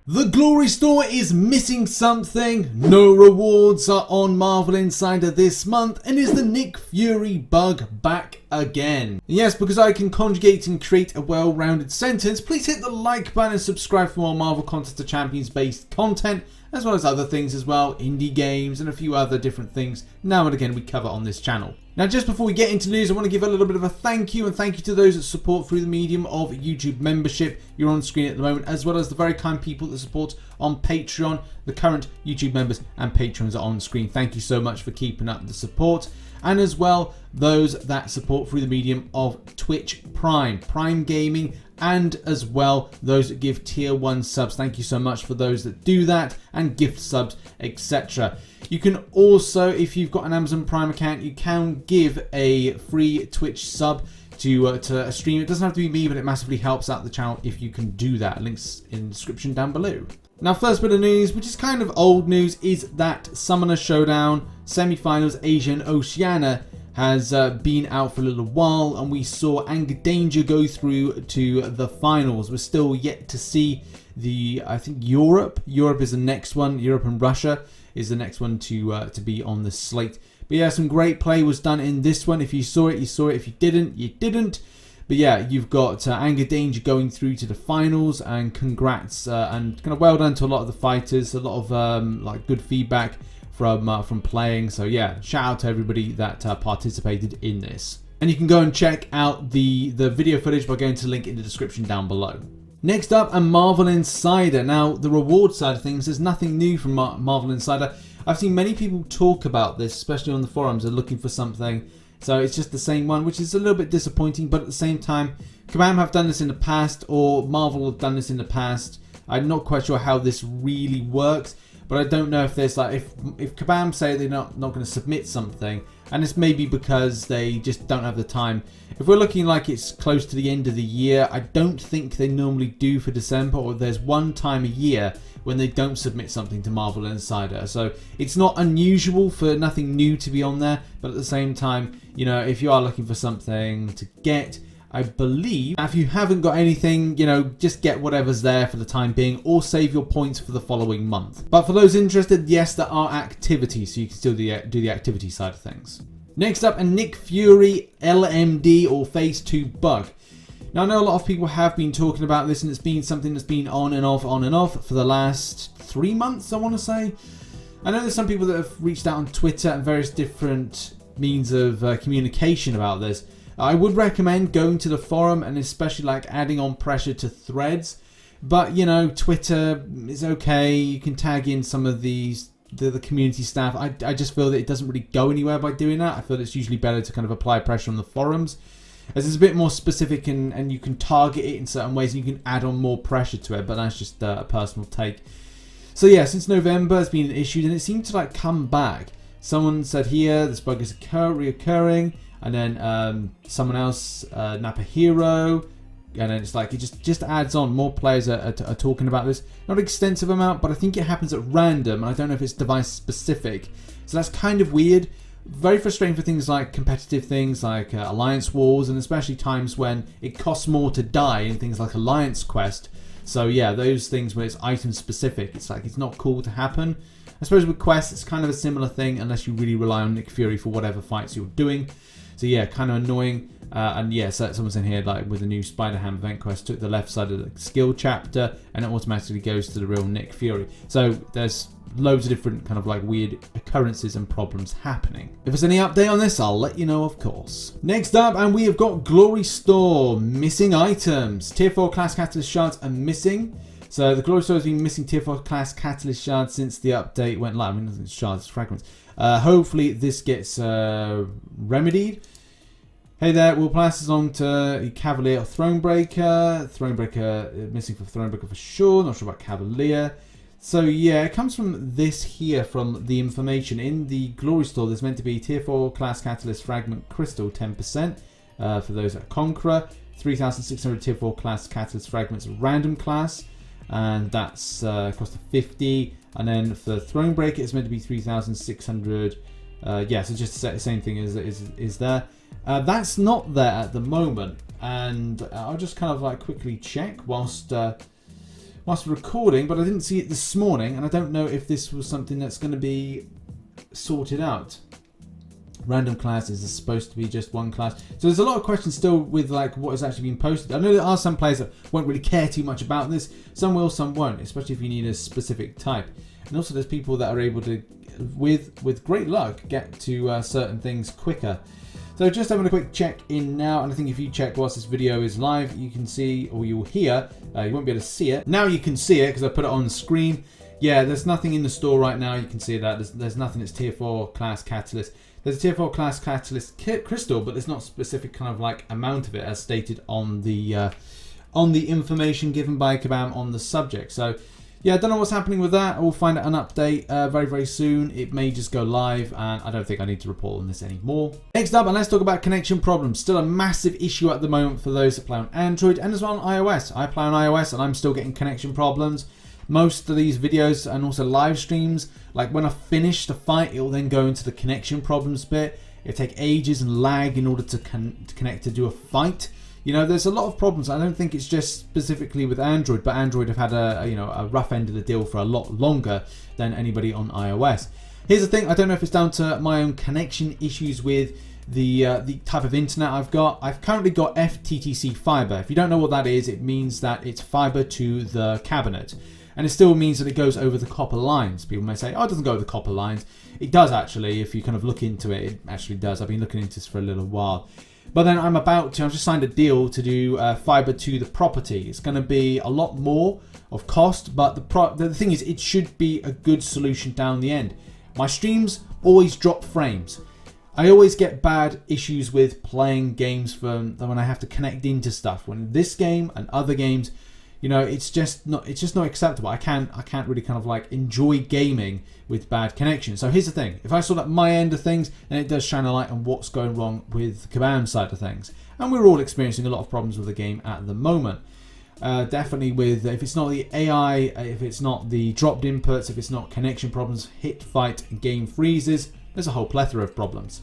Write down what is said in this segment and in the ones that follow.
The Glory Store is missing something. No rewards are on Marvel Insider this month, and is the Nick Fury bug back again? Yes, because I can conjugate and create a well-rounded sentence, please hit the like button and subscribe for more Marvel Contest of Champions based content, as well as other things as well, indie games and a few other different things now and again we cover on this channel. Now, just before we get into news, I want to give a little bit of a thank you to those that support through the medium of YouTube membership. You're on screen at the moment, as well as the very kind people that support on Patreon. The current YouTube members and patrons are on screen. Thank you so much for keeping up the support. And as well, those that support through the medium of Twitch Prime Gaming, and as well those that give tier 1 subs. Thank you so much for those that do that, and gift subs, etc. You can also, if you've got an Amazon Prime account, you can give a free Twitch sub to a stream. It doesn't have to be me, but it massively helps out the channel if you can do that. Links in the description down below. Now, first bit of news, which is kind of old news, is that Summoner Showdown semi-finals Asia and Oceania has been out for a little while, and we saw Anger Danger go through to the finals. We're still yet to see I think Europe is the next one. Europe and Russia is the next one to be on the slate. But yeah, some great play was done in this one. If you saw it, you saw it. If you didn't, you didn't. But yeah, you've got Anger Danger going through to the finals, and congrats and kind of well done to a lot of the fighters. A lot of like good feedback from playing. So yeah, shout out to everybody that participated in this. And you can go and check out the video footage by going to the link in the description down below. Next up, a Marvel Insider. Now, the reward side of things, there's nothing new from Marvel Insider. I've seen many people talk about this, especially on the forums. They're looking for something. So it's just the same one, which is a little bit disappointing. But at the same time, Kabam have done this in the past, or Marvel have done this in the past. I'm not quite sure how this really works. But I don't know if there's like, if Kabam say they're not going to submit something, and it's maybe because they just don't have the time. If we're looking like it's close to the end of the year, I don't think they normally do for December, or there's one time a year when they don't submit something to Marvel Insider. So it's not unusual for nothing new to be on there, but at the same time, you know, if you are looking for something to get, I believe if you haven't got anything, you know, just get whatever's there for the time being, or save your points for the following month. But for those interested, yes, there are activities, so you can still do the activity side of things. Next up, a Nick Fury LMD or Phase 2 bug. Now, I know a lot of people have been talking about this, and it's been something that's been on and off for the last 3 months, I want to say. I know there's some people that have reached out on Twitter and various different means of communication about this. I would recommend going to the forum, and especially like adding on pressure to threads. But, you know, Twitter is okay. You can tag in some of the community staff. I just feel that it doesn't really go anywhere by doing that. I feel it's usually better to kind of apply pressure on the forums, as it's a bit more specific, and you can target it in certain ways, and you can add on more pressure to it. But that's just a personal take. So yeah, since November it's been issued, and it seemed to like come back. Someone said here this bug is reoccurring. And then someone else, Napa Hero, and then it's like it just adds on. More players are talking about this. Not an extensive amount, but I think it happens at random, and I don't know if it's device specific. So that's kind of weird. Very frustrating for things like competitive things like Alliance Wars, and especially times when it costs more to die in things like Alliance Quest. So yeah, those things where it's item specific, it's like it's not cool to happen. I suppose with quests, it's kind of a similar thing, unless you really rely on Nick Fury for whatever fights you're doing. So yeah, kind of annoying. And yeah, so someone's in here like with the new Spider-Ham event quest, took the left side of the skill chapter, and it automatically goes to the real Nick Fury. So there's loads of different kind of like weird occurrences and problems happening. If there's any update on this, I'll let you know, of course. Next up, and we have got Glory Store missing items. Tier 4 class catalyst shards are missing. So the Glory Store has been missing Tier 4 class catalyst shards since the update went live. I mean, it's shards, it's fragments. Hopefully this gets remedied. Hey there, we'll pass this on to Cavalier or Thronebreaker. Thronebreaker, missing for Thronebreaker for sure. Not sure about Cavalier. So yeah, it comes from this here, from the information. In the Glory Store, there's meant to be Tier 4 class catalyst fragment crystal 10% for those at Conqueror. 3,600 Tier 4 class catalyst fragments random class. And that's cost of 50. And then for Thronebreaker, it's meant to be 3,600. Yeah, so just the same thing is there. That's not there at the moment, and I'll just kind of like quickly check whilst whilst recording, but I didn't see it this morning, and I don't know if this was something that's going to be sorted out. Random classes is supposed to be just one class. So there's a lot of questions still with like what has actually been posted. I know there are some players that won't really care too much about this. Some will, some won't, especially if you need a specific type. And also there's people that are able to, with great luck, get to certain things quicker. So just having a quick check in now, and I think if you check whilst this video is live, you can see, or you'll hear, you won't be able to see it. Now you can see it because I put it on the screen. Yeah, there's nothing in the store right now. You can see that. There's nothing that's tier 4 class catalyst. There's a tier 4 class catalyst crystal, but there's not specific kind of like amount of it as stated on the information given by Kabam on the subject. So yeah, I don't know what's happening with that. We'll find out an update very, very soon. It may just go live, and I don't think I need to report on this anymore. Next up, and let's talk about connection problems. Still a massive issue at the moment for those that play on Android and as well on iOS. I play on iOS and I'm still getting connection problems. Most of these videos and also live streams, like when I finish the fight, it will then go into the connection problems bit. It'll take ages and lag in order to connect to do a fight. You know, there's a lot of problems. I don't think it's just specifically with Android, but Android have had a rough end of the deal for a lot longer than anybody on iOS. Here's the thing, I don't know if it's down to my own connection issues with the type of internet I've got. I've currently got FTTC fiber. If you don't know what that is, it means that it's fiber to the cabinet. And it still means that it goes over the copper lines. People may say, oh, it doesn't go over the copper lines. It does actually, if you kind of look into it, it actually does. I've been looking into this for a little while. But then I've just signed a deal to do fiber to the property. It's going to be a lot more of cost, but the thing is, it should be a good solution down the end. My streams always drop frames. I always get bad issues with playing games when I have to connect into stuff. When this game and other games, you know, it's just not acceptable. I can't really kind of like enjoy gaming with bad connection. So here's the thing: if I saw that my end of things, then it does shine a light on what's going wrong with Kabam's side of things. And we're all experiencing a lot of problems with the game at the moment. Definitely with, if it's not the AI, if it's not the dropped inputs, if it's not connection problems, hit, fight, game freezes, there's a whole plethora of problems.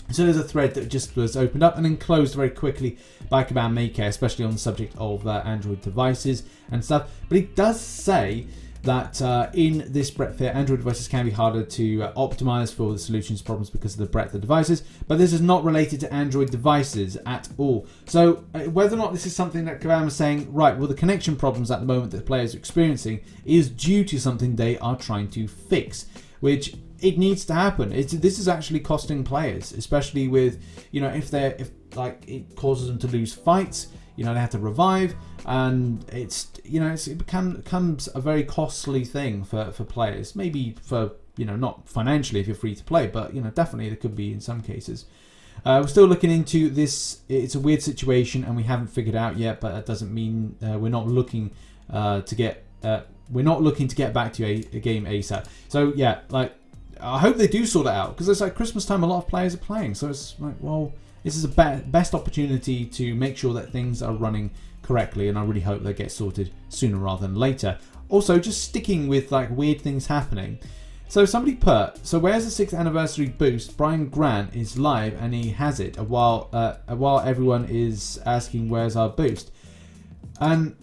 So there's a thread that just was opened up and then closed very quickly by Kabam Maker, especially on the subject of Android devices and stuff. But it does say that in this breadth here, Android devices can be harder to optimize for the solutions problems because of the breadth of devices. But this is not related to Android devices at all. So whether or not this is something that Kabam is saying, right, well, the connection problems at the moment that players are experiencing is due to something they are trying to fix, which it needs to happen. This is actually costing players, especially with, you know, if it causes them to lose fights, you know, they have to revive, and it's, you know, it becomes a very costly thing for players. Maybe for, you know, not financially if you're free to play, but, you know, definitely it could be in some cases. We're still looking into this. It's a weird situation and we haven't figured out yet, but that doesn't mean we're not looking to get back to a game ASAP. So yeah, like, I hope they do sort it out, because it's like Christmas time, a lot of players are playing, so it's like, well, this is a best opportunity to make sure that things are running correctly, and I really hope they get sorted sooner rather than later. Also, just sticking with like weird things happening. So somebody put, so where's the 6th anniversary boost? Brian Grant is live and he has it while everyone is asking where's our boost. And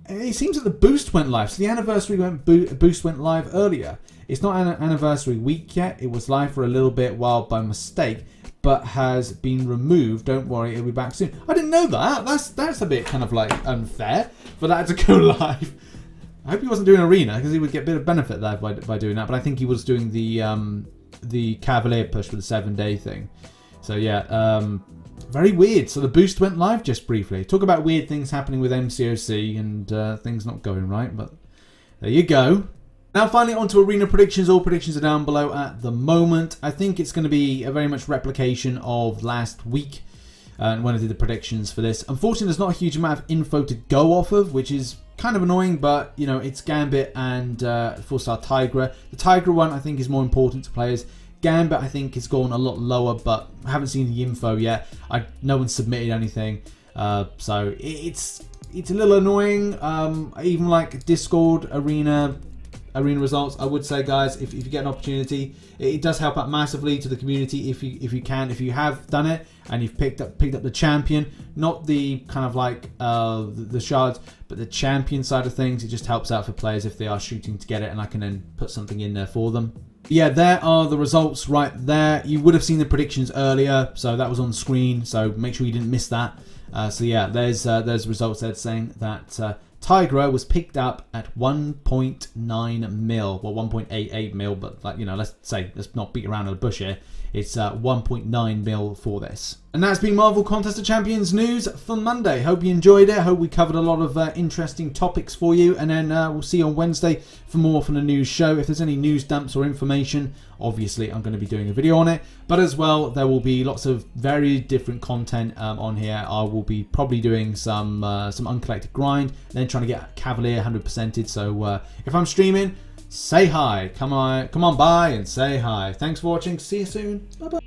it seems that the boost went live, so the anniversary boost went live earlier. It's not an anniversary week yet. It was live for a little bit while by mistake, but has been removed. Don't worry, it'll be back soon. I didn't know that. That's a bit kind of like unfair for that to go live. I hope he wasn't doing Arena, because he would get a bit of benefit there by doing that. But I think he was doing the Cavalier push for the 7-day thing. So yeah, very weird. So the boost went live just briefly. Talk about weird things happening with MCOC and things not going right. But there you go. Now finally onto Arena predictions. All predictions are down below at the moment. I think it's going to be a very much replication of last week when I did the predictions for this. Unfortunately, there's not a huge amount of info to go off of, which is kind of annoying, but you know, it's Gambit and 4-star Tigra. The Tigra one I think is more important to players. Gambit I think has gone a lot lower, but I haven't seen the info yet. No one submitted anything, so it's a little annoying. Even like Discord, Arena, arena results. I would say, guys, if you get an opportunity, it does help out massively to the community if you have done it and you've picked up the champion, not the kind of like the shards, but the champion side of things. It just helps out for players if they are shooting to get it, and I can then put something in there for them. Yeah, there are the results right there. You would have seen the predictions earlier, so that was on screen, so make sure you didn't miss that. So yeah, there's results there saying that Tigra was picked up at 1.9 mil, well 1.88 mil, but like, you know, let's not beat around the bush here. It's 1.9 mil for this. And that's been Marvel Contest of Champions news for Monday. Hope you enjoyed it. Hope we covered a lot of interesting topics for you. And then we'll see you on Wednesday for more from the news show. If there's any news dumps or information, obviously I'm going to be doing a video on it. But as well, there will be lots of very different content on here. I will be probably doing some uncollected grind, then trying to get Cavalier 100%ed. So if I'm streaming, say hi. Come on by and say hi. Thanks for watching. See you soon. Bye bye.